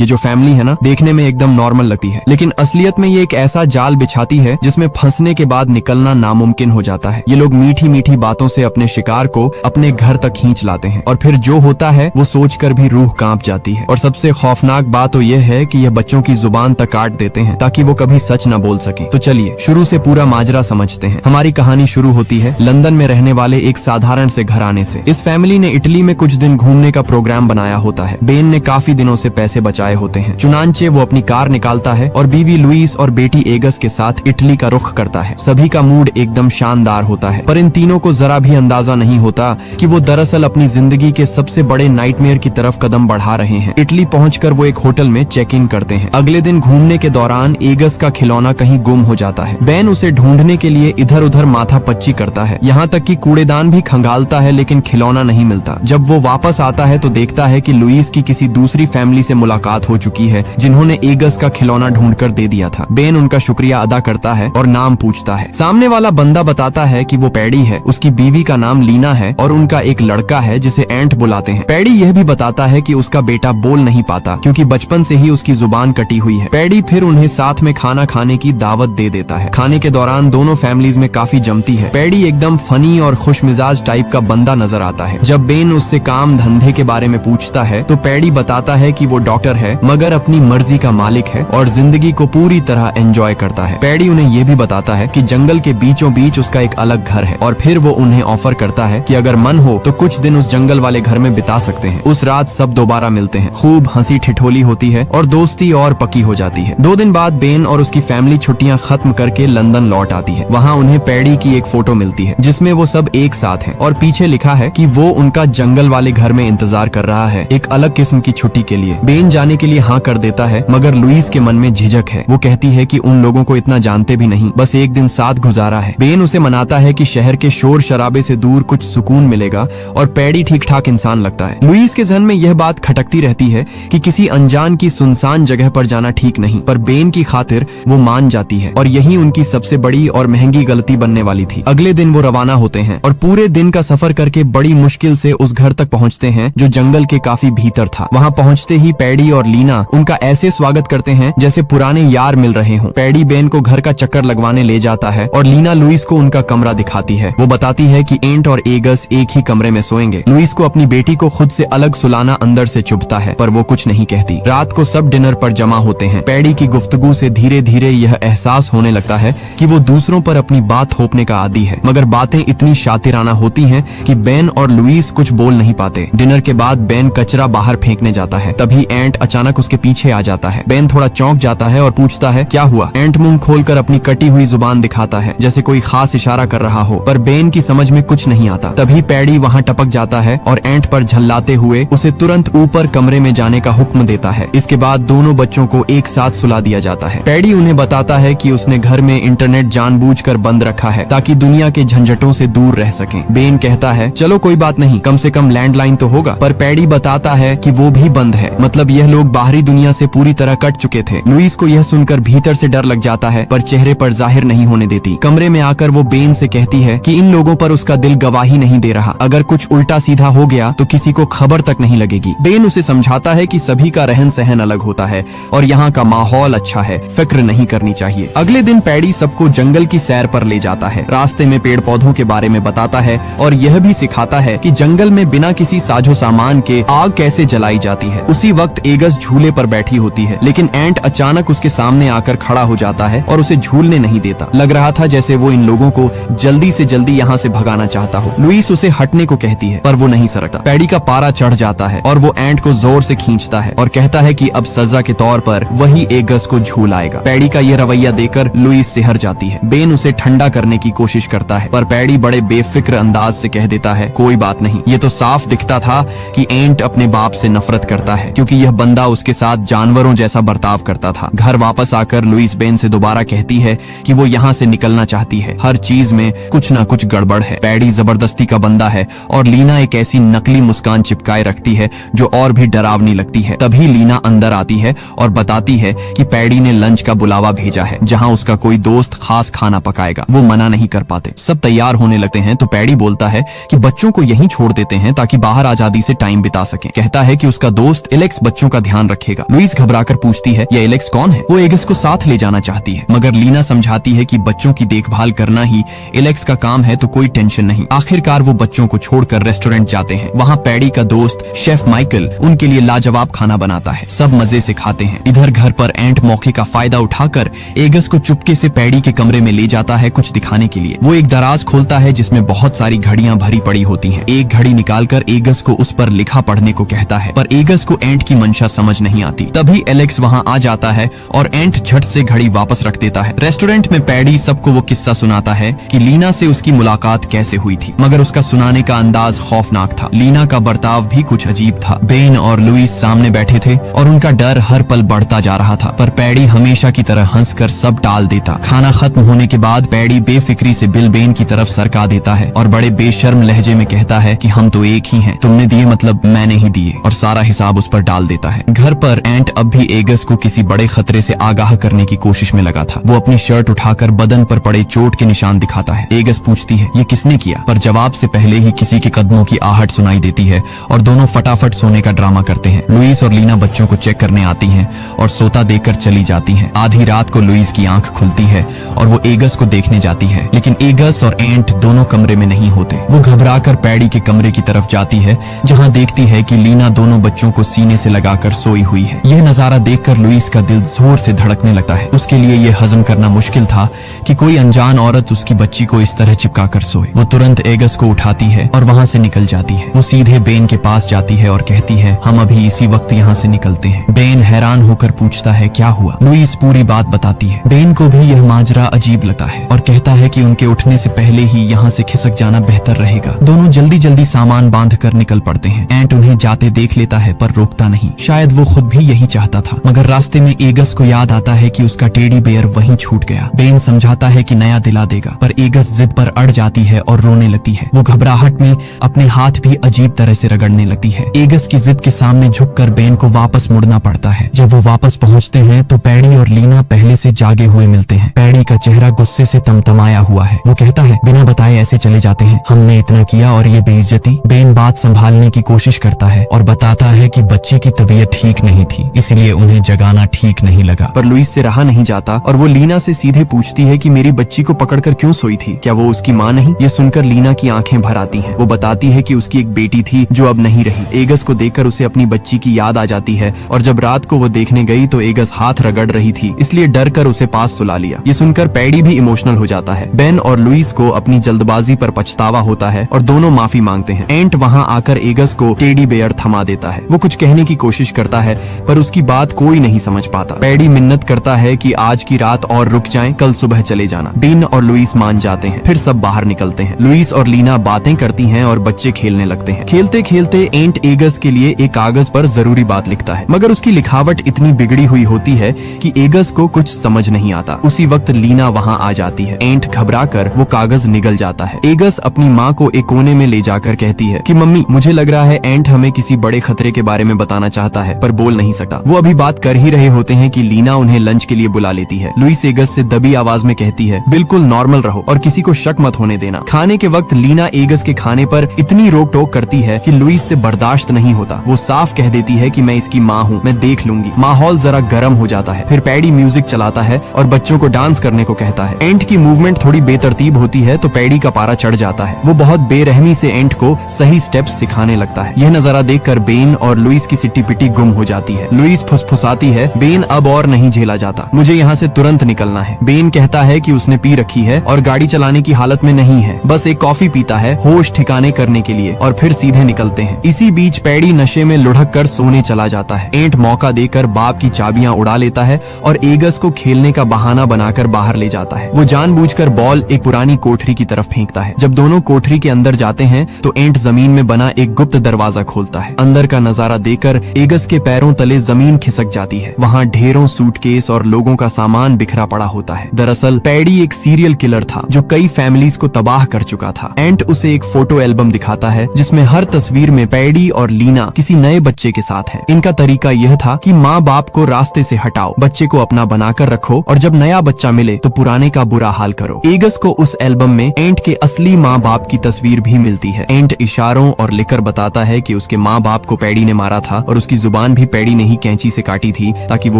ये जो फैमिली है ना, देखने में एकदम नॉर्मल लगती है, लेकिन असलियत में ये एक ऐसा जाल बिछाती है जिसमें फंसने के बाद निकलना नामुमकिन हो जाता है। ये लोग मीठी मीठी बातों से अपने शिकार को अपने घर तक खींच लाते हैं और फिर जो होता है वो सोचकर भी रूह कांप जाती है। और सबसे खौफनाक बात तो ये है कि यह बच्चों की जुबान तक काट देते हैं ताकि वो कभी सच न बोल सके। तो चलिए शुरू से पूरा माजरा समझते हैं। हमारी कहानी शुरू होती है लंदन में रहने वाले एक साधारण से घराने से। इस फैमिली ने इटली में कुछ दिन घूमने का प्रोग्राम बनाया होता है। बेन ने काफी दिनों से पैसे बचाए होते हैं। चुनांचे वो अपनी कार निकालता है और बीवी लुइस और बेटी एगस के साथ इटली का रुख करता है। सभी का मूड एकदम शानदार होता है, पर इन तीनों को जरा भी अंदाजा नहीं होता कि वो दरअसल अपनी जिंदगी के सबसे बड़े नाइटमेयर की तरफ कदम बढ़ा रहे हैं। इटली पहुंचकर वो एक होटल में चेक इन करते हैं। अगले दिन घूमने के दौरान एगस का खिलौना कहीं गुम हो जाता है। बेन उसे ढूंढने के लिए इधर उधर माथा पच्ची करता है, यहाँ तक कि कूड़ेदान भी खंगालता है, लेकिन खिलौना नहीं मिलता। जब वो वापस आता है तो देखता है कि लुइस की किसी दूसरी फैमिली से मुलाकात हो चुकी है जिन्होंने एगस का खिलौना ढूंढकर दे दिया था। बेन उनका शुक्रिया अदा करता है और नाम पूछता है। सामने वाला बंदा बताता है कि वो पैडी है, उसकी बीवी का नाम लीना है और उनका एक लड़का है जिसे एंट बुलाते हैं। पैडी यह भी बताता है कि उसका बेटा बोल नहीं पाता क्योंकि बचपन से ही उसकी जुबान कटी हुई है। पैडी फिर उन्हें साथ में खाना खाने की दावत दे देता है। खाने के दौरान दोनों फैमिलीज में काफी जमती है। पैडी एकदम फनी और खुशमिजाज टाइप का बंदा नजर आता है। जब बेन उससे काम धंधे के बारे में पूछता है तो पैडी बताता है कि वो डॉक्टर है मगर अपनी मर्जी का मालिक है और जिंदगी को पूरी तरह एंजॉय करता है। पैडी उन्हें ये भी बताता है कि जंगल के बीचों बीच उसका एक अलग घर है और फिर वो उन्हें ऑफर करता है कि अगर मन हो तो कुछ दिन उस जंगल वाले घर में बिता सकते हैं। उस रात सब दोबारा मिलते हैं, खूब हंसी ठिठोली होती है और दोस्ती और पक्की हो जाती है। 2 दिन बाद बेन और उसकी फैमिली छुट्टियां खत्म करके लंदन लौट आती है। वहाँ उन्हें पैडी की एक फोटो मिलती है जिसमें वो सब एक साथ हैं और पीछे लिखा है कि वो उनका जंगल वाले घर में इंतजार कर रहा है एक अलग किस्म की छुट्टी के लिए। बेन जाने के लिए हाँ कर देता है मगर लुइस के मन में झिझक है। वो कहती है कि उन लोगों को इतना जानते भी नहीं, बस एक दिन साथ गुजारा है। बेन उसे मनाता है कि शहर के शोर शराबे से दूर कुछ सुकून मिलेगा और पैडी ठीक ठाक इंसान लगता है। लुइस के जहन में यह बात खटकती रहती है कि किसी अनजान की सुनसान जगह पर जाना ठीक नहीं, पर बेन की खातिर वो मान जाती है और यही उनकी सबसे बड़ी और महंगी गलती बनने वाली थी। अगले दिन वो रवाना होते हैं और पूरे दिन का सफर करके बड़ी मुश्किल से उस घर तक पहुंचते हैं जो जंगल के काफी भीतर था। वहां पहुंचते ही पैडी और लीना उनका ऐसे स्वागत करते हैं जैसे पुराने यार मिल रहे हों। पैडी बेन को घर का चक्कर लगवाने ले जाता है और लीना लुइस को उनका कमरा दिखाती है। वो बताती है कि एंट और एगस एक ही कमरे में सोएंगे। लुइस को अपनी बेटी को खुद से अलग सुलाना अंदर से चुभता है पर वो कुछ नहीं कहती। रात को सब डिनर पर जमा होते हैं। पैडी की गुफ्तगू से धीरे धीरे यह एहसास होने लगता है कि वो दूसरों पर अपनी बात थोपने का आदी है, मगर बातें इतनी शातिराना होती हैं कि बेन और लुइस कुछ बोल नहीं पाते। डिनर के बाद बेन कचरा बाहर फेंकने जाता है, तभी एंट अचानक उसके पीछे आ जाता है। बेन थोड़ा चौंक जाता है और पूछता है क्या हुआ। एंट मुंह खोलकर अपनी कटी हुई जुबान दिखाता है जैसे कोई खास इशारा कर रहा हो, पर बेन की समझ में कुछ नहीं आता। तभी पैडी वहाँ टपक जाता है और एंट पर झल्लाते हुए उसे तुरंत ऊपर कमरे में जाने का हुक्म देता है। इसके बाद दोनों बच्चों को एक साथ सुला दिया जाता है। पैडी उन्हें बताता है कि उसने घर में इंटरनेट जानबूझकर बंद रखा है ताकि दुनिया के झंझटों से दूर रह सके। बेन कहता है चलो कोई बात नहीं, कम से कम लैंडलाइन तो होगा, पर पैडी बताता है कि वो भी बंद है, मतलब यह लोग बाहरी दुनिया से पूरी तरह कट चुके थे। लुइस को यह सुनकर भीतर से डर लग जाता है पर चेहरे पर जाहिर नहीं होने देती। कमरे में आकर वो बेन से कहती है कि इन लोगों पर उसका दिल गवाही नहीं दे रहा, अगर कुछ उल्टा सीधा हो गया तो किसी को खबर तक नहीं लगेगी। बेन उसे समझाता है कि सभी का रहन सहन अलग होता है और यहाँ का माहौल अच्छा है, फिक्र नहीं करनी चाहिए। अगले दिन पैडी सबको जंगल की सैर पर ले जाता है। रास्ते में पेड़ पौधों के बारे में बताता है और यह भी सिखाता है कि जंगल में बिना किसी साजो सामान के आग कैसे जलाई जाती है। उसी वक्त एगस झूले पर बैठी होती है, लेकिन एंट अचानक उसके सामने आकर खड़ा हो जाता है और उसे झूलने नहीं देता। लग रहा था जैसे वो इन लोगों को जल्दी से जल्दी यहाँ से भगाना चाहता हो। लुइस उसे हटने को कहती है पर वो नहीं सरकता। पैडी का पारा चढ़ जाता है और वो एंट को जोर से खींचता है और कहता है कि अब सजा के तौर पर वही एगस को झूल आएगा। पैडी का ये रवैया देखकर लुइस सिहर जाती है। बेन उसे ठंडा करने की कोशिश करता है पर पैडी बड़े बेफिक्र अंदाज से कह देता है कोई बात नहीं। ये तो साफ दिखता था कि एंट अपने बाप से नफरत करता है क्योंकि यह बंदा उसके साथ जानवरों जैसा बर्ताव करता था। घर वापस आकर लुइस बेन से दोबारा कहती है कि वो यहाँ से निकलना चाहती है, हर चीज में कुछ न कुछ गड़बड़ है। पैडी जबरदस्ती का बंदा है और लीना एक ऐसी नकली मुस्कान चिपकाए रखती है जो और भी डरावनी लगती है। तभी लीना अंदर आती है और बताती है कि पैडी ने लंच का बुलावा भेजा है जहाँ उसका कोई दोस्त खास खाना पकाएगा। वो मना नहीं कर पाते। सब तैयार होने लगते हैं तो पैडी बोलता है कि बच्चों को यहीं छोड़ देते हैं ताकि बाहर आजादी से टाइम बिता सके। कहता है कि उसका दोस्त एलेक्स बच्चों का ध्यान रखेगा। लुइस घबराकर पूछती है ये एलेक्स कौन है। वो एगस को साथ ले जाना चाहती है, मगर लीना समझाती है कि बच्चों की देखभाल करना ही एलेक्स का काम है, तो कोई टेंशन नहीं। आखिरकार वो बच्चों को छोड़कर रेस्टोरेंट जाते हैं। वहाँ पैडी का दोस्त शेफ माइकल उनके लिए लाजवाब खाना बनाता है। सब मजे से खाते हैं। इधर घर पर एंट मौके का फायदा उठाकर एगस को चुपके से पैडी के कमरे में ले जाता है कुछ दिखाने के लिए। वो एक दराज खोलता है जिसमें बहुत सारी घड़ियां भरी पड़ी होती हैं। एक घड़ी निकालकर एगस को उस पर लिखा पढ़ने को कहता है, पर एगस को एंट की मंशा समझ नहीं आती। तभी एलेक्स वहाँ आ जाता है और एंट झट से घड़ी वापस रख देता है। रेस्टोरेंट में पैडी सबको वो किस्सा सुनाता है कि लीना से उसकी मुलाकात कैसे हुई थी, मगर उसका सुनाने का अंदाज खौफनाक था। लीना का बर्ताव भी कुछ अजीब था। बेन और लुइस सामने बैठे थे और उनका डर हर पल बढ़ता जा रहा था, पर पैडी हमेशा की तरह हंसकर सब टाल देता। खाना खत्म होने के बाद पैडी बेफिक्री से बिल बेन की तरफ सरका देता है और बड़े बेशर्म लहजे में कहता है कि हम तो एक ही हैं, तुमने दिए मतलब मैंने ही दिए, और सारा हिसाब उस पर डाल देता है। घर पर एंट अब भी एगस को किसी बड़े खतरे से आगाह करने की कोशिश में लगा था। वो अपनी शर्ट उठाकर बदन पर पड़े चोट के निशान दिखाता है। एगस पूछती है ये किसने किया, पर जवाब से पहले ही किसी के कदमों की आहट सुनाई देती है और दोनों फटाफट सोने का ड्रामा करते हैं। लुइस और लीना बच्चों को चेक करने आती हैं और सोता देखकर चली जाती हैं। आधी रात को लुइस की आंख खुलती है और वो एगस को देखने जाती है, लेकिन एगस और एंट दोनों कमरे में नहीं होते। वो घबराकर पैडी के कमरे की तरफ जाती है, जहां देखती है कि लीना दोनों बच्चों को सीने से लगाकर सोई हुई है। यह नजारा देखकर लुइस का दिल जोर से धड़कने लगता है। उसके लिए यह हजम करना मुश्किल था कि कोई अनजान औरत उसकी बच्ची को इस तरह चिपका कर सोए। वो तुरंत एगस को उठाती है और वहां से निकल जाती है। वो सीधे बेन के पास जाती है और कहती है हम अभी इसी वक्त यहाँ से निकलते हैं। बेन हैरान होकर पूछता है क्या हुआ। लुइस पूरी बात बताती है। बेन को भी यह माजरा अजीब लगता है और कहता है कि उनके उठने से पहले ही यहाँ से खिसक जाना बेहतर रहेगा। दोनों जल्दी जल्दी सामान बांध कर निकल पड़ते हैं। एंट उन्हें जाते देख लेता है पर रोकता नहीं। शायद वो खुद भी यही चाहता था, मगर रास्ते में एगस को याद आता है कि उसका टेडी बेयर वहीं छूट गया। बेन समझाता है कि नया दिला देगा, पर एगस जिद पर अड़ जाती है और रोने लगती है। वो घबराहट में अपने हाथ भी अजीब तरह से रगड़ने लगती है। एगस की जिद के सामने झुककर बेन को वापस मुड़ना पड़ता है। जब वो वापस पहुंचते हैं तो पैडी और लीना पहले से जागे हुए मिलते हैं। पैडी का चेहरा गुस्से से तमतमाया हुआ है। वो कहता है बिना बताए ऐसे चले जाते हैं, हमने इतना किया और ये बेइज्जती। बेन बात संभालने की कोशिश करता है और बताता है कि बच्चे की तबीयत ठीक नहीं थी, इसलिए उन्हें जगाना ठीक नहीं लगा। पर लुइस से रहा नहीं जाता और वो लीना से सीधे पूछती है कि मेरी बच्ची को पकड़कर क्यों सोई थी, क्या वो उसकी माँ नहीं। ये सुनकर लीना की आंखें भर आती हैं। वो बताती है कि उसकी एक बेटी थी जो अब नहीं रही। एगस को देखकर उसे अपनी बच्ची की याद आ जाती है और जब रात को वो देखने गई तो एगस हाथ रगड़ रही थी, इसलिए डर कर उसे पास सुला लिया। ये सुनकर पैडी भी इमोशनल हो जाता है। बेन और लुइस को अपनी जल्दबाजी पर पछतावा होता है और दोनों माफी मांगते हैं। एंट वहाँ आकर एगस को टेडी बेयर थमा देता है। वो कुछ कहने की कोशिश करता है पर उसकी बात कोई नहीं समझ पाता। पैडी मिन्नत करता है कि आज की रात और रुक जाएं, कल सुबह चले जाना। बेन और लुइस मान जाते हैं। फिर सब बाहर निकलते हैं। लुइस और लीना बातें करती हैं और बच्चे खेलने लगते हैं। खेलते खेलते एंट एगस के लिए एक कागज पर जरूरी बात लिखता है, मगर उसकी लिखावट इतनी बिगड़ी हुई होती है कि एगस को कुछ समझ नहीं आता। उसी वक्त लीना वहाँ आ जाती है। एंट घबराकर वो कागज निगल जाता है। एगस अपनी माँ को एक कोने में ले जाकर कहती है कि मम्मी मुझे लग रहा है एंट हमें किसी बड़े खतरे के बारे में बताना चाहता है पर बोल नहीं सकता। वो अभी बात कर ही रहे होते हैं कि लीना उन्हें लंच के लिए बुला लेती है। लुइस एगस से दबी आवाज में कहती है बिल्कुल नॉर्मल रहो और किसी को शक मत होने देना। खाने के वक्त लीना एगस के खाने पर इतनी रोक टोक करती है कि लुइस से बर्दाश्त नहीं होता। वो साफ कह देती है कि मैं इसकी माँ हूँ, मैं देख लूंगी। माहौल जरा गर्म हो जाता है। फिर पैडी म्यूजिक चलाता है और बच्चों को डांस करने को कहता है। एंट की मूवमेंट थोड़ी बेतरतीब होती है तो पैडी का पारा चढ़ जाता है। वो बहुत बेरहमी से एंट को सही स्टेप्स सिखाने लगता है। यह नजारा देखकर बेन और लुइस की सिट्टी पिट्टी गुम हो जाती है। लुइस फुसफुसाती है बेन अब और नहीं झेला जाता, मुझे यहाँ से तुरंत निकलना है। बेन कहता है कि उसने पी रखी है और गाड़ी चलाने की हालत में नहीं है, बस एक कॉफी पीता है होश ठिकाने करने के लिए, और फिर सीधे निकलते हैं। इसी बीच पैडी नशे में लुढ़क कर सोने चला जाता है। एंट मौका देकर बाप की चाबियां उड़ा लेता है और एगस को खेलने का बहाना बनाकर बाहर ले जाता है। वो जानबूझकर बॉल एक पुरानी कोठरी की तरफ फेंकता है। जब दोनों कोठरी के अंदर जाते हैं तो एंट जमीन में बना एक गुप्त दरवाजा खोलता है। अंदर का नजारा देखकर एगस के पैरों तले जमीन खिसक जाती है। वहाँ ढेरों सूटकेस और लोगों का सामान बिखरा पड़ा होता है। दरअसल पैडी एक सीरियल किलर था जो कई फैमिलीज को तबाह कर चुका था। एंट उसे एक फोटो एल्बम दिखाता है जिसमें हर तस्वीर में पैडी और लीना किसी नए बच्चे के साथ हैं। इनका तरीका यह था कि माँ बाप को रास्ते से हटाओ, बच्चे को अपना बनाकर रखो और जब नया बच्चा मिले तो पुराने का बुरा हाल करो। एगस को उस एल्बम में एंट के असली माँ बाप की तस्वीर भी मिलती है। एंट इशारों और लिखकर बताता है कि उसके माँ बाप को पैडी ने मारा था और उसकी जुबान भी पैडी ने ही कैंची से काटी थी ताकि वो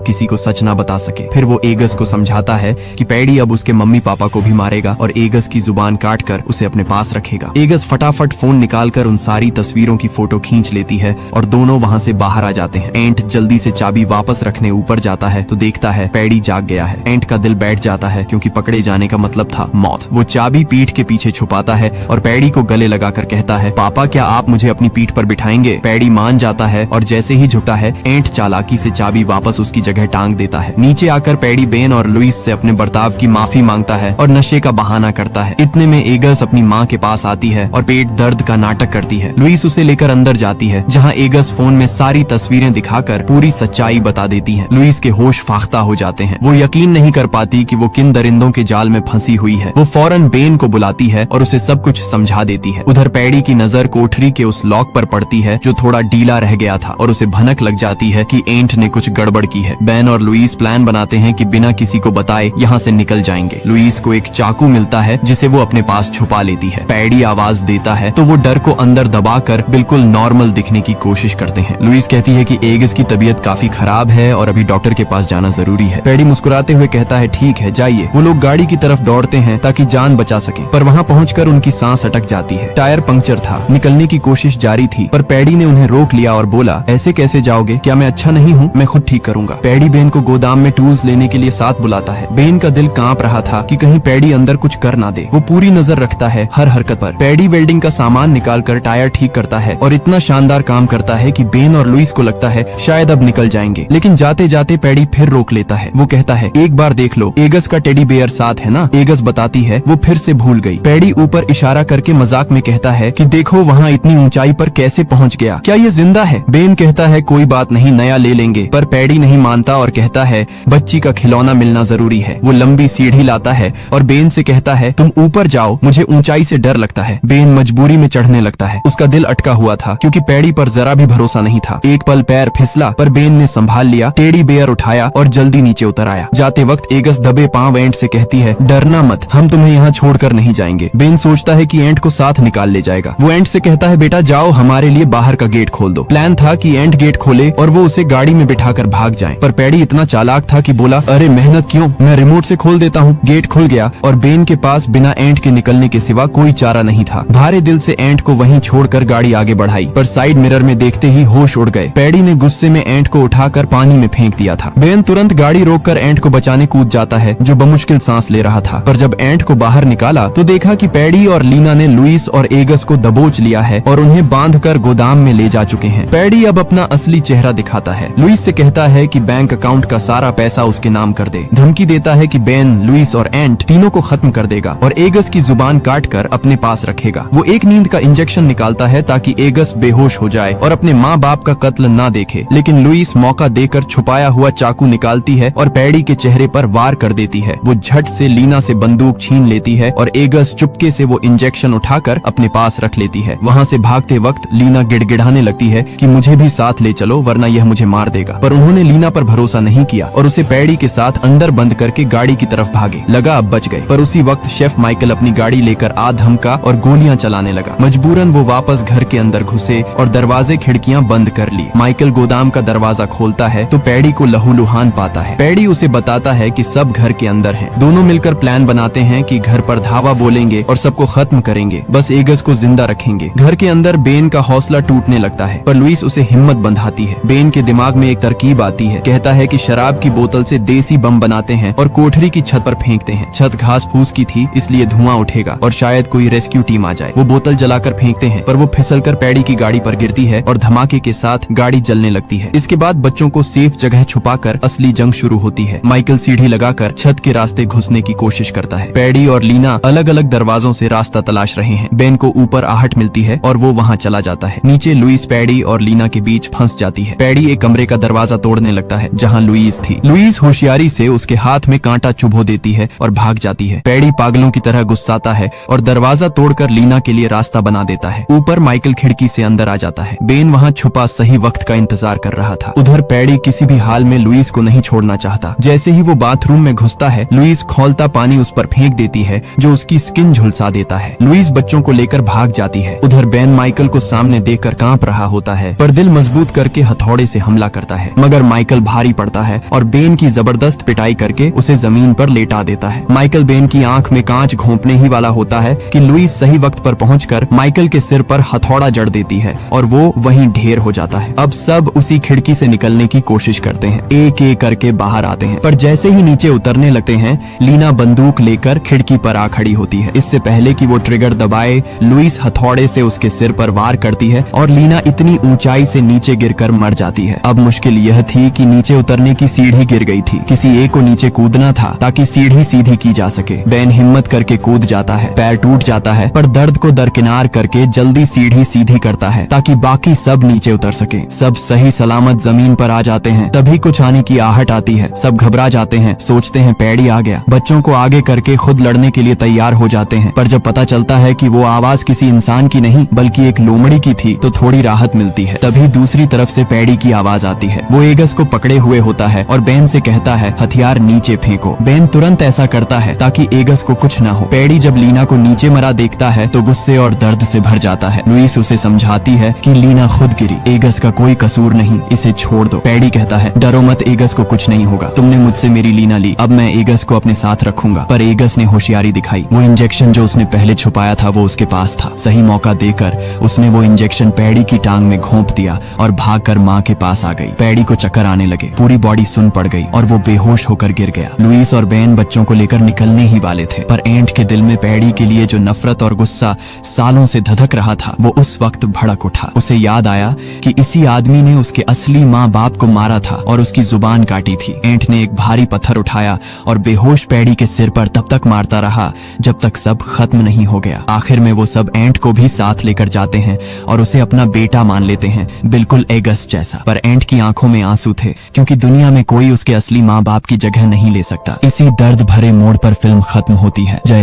किसी को सच ना बता सके। फिर वो एगस को समझाता है कि पैडी अब उसके मम्मी पापा को भी मारेगा और एगस की जुबान काट कर उसे अपने पास रखेगा। एगस फटाफट फोन निकालकर उन सारी तस्वीरों की फोटो खींच लेती है और दोनों वहाँ से बाहर आ जाते हैं। एंट जल्दी से चाबी वापस रखने ऊपर जाता है तो देखता है पैडी जाग गया है। एंट का दिल बैठ जाता है क्योंकि पकड़े जाने का मतलब था मौत। वो चाबी पीठ के पीछे छुपाता है और पैडी को गले लगाकर कहता है, पापा क्या आप मुझे अपनी पीठ पर बिठाएंगे? पैडी मान जाता है और जैसे ही झुकता है एंट चालाकी से चाबी वापस उसकी जगह टांग देता है। नीचे आकर पैडी बेन और लुइस से अपने बर्ताव की माफी मांगता है और नशे का बहाना करता है। इतने में एगस अपनी माँ के पास आती है और पेट दर्द का नाटक करती है। लुइस उसे लेकर अंदर जाती है जहाँ एगस फोन में सारी तस्वीरें दिखाकर पूरी सच्चाई बता देती है। लुइस के होश फाख्ता हो जाते हैं। वो यकीन नहीं कर पाती कि वो किन दरिंदों के जाल में फंसी हुई है। वो फौरन बेन को बुलाती है और उसे सब कुछ समझा देती है। उधर पैडी की नजर कोठरी के उस लॉक पर पड़ती है जो थोड़ा ढीला रह गया था और उसे भनक लग जाती है कि एंट ने कुछ गड़बड़ की है। बेन और लुइस प्लान बनाते हैं कि बिना किसी को बताए यहाँ से निकल जाएंगे। लुइस को एक चाकू मिलता है जिसे वो अपने पास छुपा लेती है। पैडी आवाज देता है तो वो डर को अंदर दबाकर बिल्कुल नॉर्मल दिखने की कोशिश करते हैं। लुइस कहती है कि एगस की तबीयत काफी खराब है और अभी डॉक्टर के पास जाना जरूरी है। पैडी मुस्कुराते हुए कहता है, ठीक है जाइए। वो लोग गाड़ी की तरफ दौड़ते हैं ताकि जान बचा सके, पर वहाँ पहुंचकर उनकी सांस अटक जाती है। टायर पंक्चर था। निकलने की कोशिश जारी थी पर पैडी ने उन्हें रोक लिया और बोला, ऐसे कैसे जाओगे? क्या मैं अच्छा नहीं हूँ? मैं खुद ठीक करूंगा। पैडी बेन को गोदाम में टूल्स लेने के लिए साथ बुलाता है। बेन का दिल कांप रहा था कि कहीं पैडी अंदर कुछ कर ना दे। वो पूरी नजर रखता है हर हरकत पर। पैडी वेल्डिंग का सामान निकालकर टायर ठीक करता है और इतना शानदार काम करता है कि बेन और लुइस को लगता है शायद अब निकल जाएंगे, लेकिन जाते जाते पैडी फिर रोक लेता है। वो कहता है, एक बार देख लो, एगस का टेडी बेयर साथ है ना? एगस बताती है वो फिर से भूल गई। पैडी ऊपर इशारा करके मजाक में कहता है कि देखो वहाँ इतनी ऊंचाई पर कैसे पहुँच गया, क्या ये जिंदा है? बेन कहता है कोई बात नहीं, नया ले लेंगे, पर पैडी नहीं मानता और कहता है बच्ची का खिलौना मिलना जरूरी है। वो लंबी सीढ़ी लाता है और बेन से कहता है तुम ऊपर जाओ, मुझे ऊंचाई से डर लगता है। बेन मजबूरी में चढ़ने लगता है। उसका दिल अटका हुआ था क्योंकि पैडी पर जरा भी भरोसा नहीं था। एक पल पैर फिसला पर बेन ने संभाल लिया, टेडी बेयर उठाया और जल्दी नीचे उतर आया। जाते वक्त एगस दबे पांव एंट से कहती है, डरना मत, हम तुम्हें यहाँ छोड़कर नहीं जाएंगे। बेन सोचता है कि एंट को साथ निकाल ले जाएगा। वो एंट से कहता है, बेटा जाओ, हमारे लिए बाहर का गेट खोल दो। प्लान था कि एंट गेट खोले और वो उसे गाड़ी में बिठाकर भाग जाए, पर पैडी इतना चालाक था कि बोला, अरे मेहनत क्यों, मैं रिमोट से खोल देता हूँ। गेट खुल गया और बेन के पास बिना एंट के निकलने के सिवा कोई चारा नहीं था। भारे दिल से एंट को वहीं छोड़कर गाड़ी आगे बढ़ाई, पर साइड मिरर में देखते ही होश उड़ गए। पैडी ने गुस्से में एंट को उठाकर पानी में फेंक दिया था। बेन तुरंत गाड़ी रोककर एंट को बचाने कूद जाता है जो बमुश्किल सांस ले रहा था, पर जब एंट को बाहर निकाला तो देखा कि पैडी और लीना ने लुइस और एगस को दबोच लिया है और उन्हें बांधकर गोदाम में ले जा चुके हैं। पैडी अब अपना असली चेहरा दिखाता है। लुइस से कहता है कि बैंक अकाउंट का सारा पैसा उसके नाम कर दे। धमकी देता है कि बेन, लुइस और एंट तीनों को खत्म कर देगा और एगस की जुबान काटकर अपने पास रखेगा। वो एक नींद का इंजेक्शन निकालता है ताकि एगस बेहोश हो जाए और अपने माँ बाप का कत्ल ना देखे, लेकिन लुइस मौका देकर छुपाया हुआ चाकू निकालती है और पैडी के चेहरे पर वार कर देती है। वो झट से लीना से बंदूक छीन लेती है और एगस चुपके से वो इंजेक्शन उठाकर अपने पास रख लेती है। वहाँ से भागते वक्त लीना गिड़गिड़ाने लगती है कि मुझे भी साथ ले चलो वरना यह मुझे मार देगा, पर उन्होंने लीना पर भरोसा नहीं किया और उसे पैडी के साथ अंदर बंद करके गाड़ी की तरफ भागे। लगा अब बच गए, पर उसी वक्त शेफ माइकल अपनी गाड़ी लेकर आ धमका और गोलियां चलाने लगा। मजबूरन वो वापस घर के अंदर घुसे और दरवाजे खिड़कियां बंद कर ली। माइकल गोदाम का दरवाजा खोलता है तो पैडी को लहूलुहान पाता है। पैडी उसे बताता है कि सब घर के अंदर हैं। दोनों मिलकर प्लान बनाते हैं कि घर पर धावा बोलेंगे और सबको खत्म करेंगे, बस एगस को जिंदा रखेंगे। घर के अंदर बेन का हौसला टूटने लगता है, पर लुइस उसे हिम्मत बंधाती है। बेन के दिमाग में एक तरकीब आती है। कहता है कि शराब की बोतल से देसी बम बनाते हैं और कोठरी की छत पर फेंकते हैं। छत घास फूस की थी इसलिए धुआं उठेगा और शायद कोई रेस्क्यू टीम आ जाए। वो बोतल जलाकर फेंकते हैं पर वो फिसलकर पैडी की गाड़ी पर गिरती है और धमाके के साथ गाड़ी जलने लगती है। इसके बाद बच्चों को सेफ जगह छुपाकर असली जंग शुरू होती है। माइकल सीढ़ी लगाकर छत के रास्ते घुसने की कोशिश करता है। पैडी और लीना अलग अलग दरवाजों से रास्ता तलाश रहे हैं। बेन को ऊपर आहट मिलती है और वो वहाँ चला जाता है। नीचे लुइस पैडी और लीना के बीच फंस जाती है। पैडी एक कमरे का दरवाजा तोड़ने लगता है जहाँ लुइस थी। लुइस होशियारी से उसके हाथ में कांटा चुभो देती है और भाग जाती है। पैडी पागलों की तरह गुस्साता है और दरवाजा तोड़कर लीना के लिए रास्ता बना देता है। ऊपर माइकल खिड़की से अंदर आ जाता है। बेन वहाँ छुपा सही वक्त का इंतजार कर रहा था। उधर पैडी किसी भी हाल में लुइस को नहीं छोड़ना चाहता। जैसे ही वो बाथरूम में घुसता है लुइस खौलता पानी उस पर फेंक देती है जो उसकी स्किन झुलसा देता है। लुइस बच्चों को लेकर भाग जाती है। उधर बेन माइकल को सामने देखकर कांप रहा होता है, पर दिल मजबूत करके हथौड़े से हमला करता है, मगर माइकल भारी पड़ता है और बेन की जबरदस्त पिटाई करके उसे जमीन पर लेटा देता है। माइकल बेन की आंख में कांच घोंपने ही वाला होता है कि लुइस सही वक्त पर पहुंचकर माइकल के सिर पर हथौड़ा जड़ देती है और वो वहीं ढेर हो जाता है। अब सब उसी खिड़की से निकलने की कोशिश करते हैं, एक एक करके बाहर आते हैं, पर जैसे ही नीचे उतरने लगते हैं लीना बंदूक लेकर खिड़की पर आ खड़ी होती है। इससे पहले कि वो ट्रिगर दबाए, लुइस हथौड़े से उसके सिर पर वार करती है और लीना इतनी ऊंचाई से नीचे गिरकर मर जाती है। अब मुश्किल यह थी कि नीचे उतरने की सीढ़ी गिर गई थी। किसी एक को नीचे कूदना था ताकि सीढ़ी सीधी की जा सके। बेन हिम्मत करके कूद जाता है, पैर टूट जाता है, पर दर्द को दरकिनार करके जल्दी सीढ़ी सीधी करता है ताकि बाकी सब नीचे उतर सके। सब सही सलामत जमीन पर आ जाते हैं, तभी कुछ आने की आहट आती है। सब घबरा जाते हैं, सोचते हैं पैडी आ गया। बच्चों को आगे करके खुद लड़ने के लिए तैयार हो जाते हैं, पर जब पता चलता है कि वो आवाज किसी इंसान की नहीं बल्कि एक लोमड़ी की थी तो थोड़ी राहत मिलती है। तभी दूसरी तरफ से पैडी की आवाज आती है। वो एगस को पकड़े हुए होता है और बेन से कहता है हथियार नीचे फेंको। बेन तुरंत ऐसा करता है ताकि एगस को कुछ ना हो। पैडी जब लीना को नीचे मरा देखता है तो गुस्से और दर्द से भर जाता है। लुइस उसे समझाती है कि लीना खुद गिरी, एगस का कोई कसूर नहीं, इसे छोड़ दो। पैडी कहता है डरो मत, एगस को कुछ नहीं होगा, तुमने मुझसे मेरी लीना ली, अब मैं एगस को अपने साथ रखूंगा। पर एगस ने होशियारी दिखाई। वो इंजेक्शन जो उसने पहले छुपाया था वो उसके पास था। सही मौका देकर उसने वो इंजेक्शन पैडी की टांग में घोंप दिया और भागकर माँ के पास आ गई। पैडी को चक्कर आने लगे, पूरी बॉडी सुन पड़ गई और वो बेहोश होकर गिर गया। लुइस और बेन बच्चों को लेकर निकलने ही वाले थे, पर एंट के दिल में पैडी के लिए जो नफरत और गुस्सा सालों से धधक रहा था वो उस वक्त भड़क उठा। उसे याद आया कि इसी आदमी ने उसके असली माँ बाप को मारा था और उसकी जुबान काटी थी। एंट ने एक भारी पत्थर उठाया और बेहोश पैडी के सिर पर तब तक मारता रहा जब तक सब खत्म नहीं हो गया। आखिर में वो सब एंट को भी साथ लेकर जाते हैं और उसे अपना बेटा मान लेते हैं, बिल्कुल एगस जैसा। पर एंट की आंखों में आंसू थे क्योंकि दुनिया में कोई उसके असली माँ बाप की जगह नहीं ले सकता। इसी दर्द भरे मोड़ पर फिल्म खत्म होती है। जय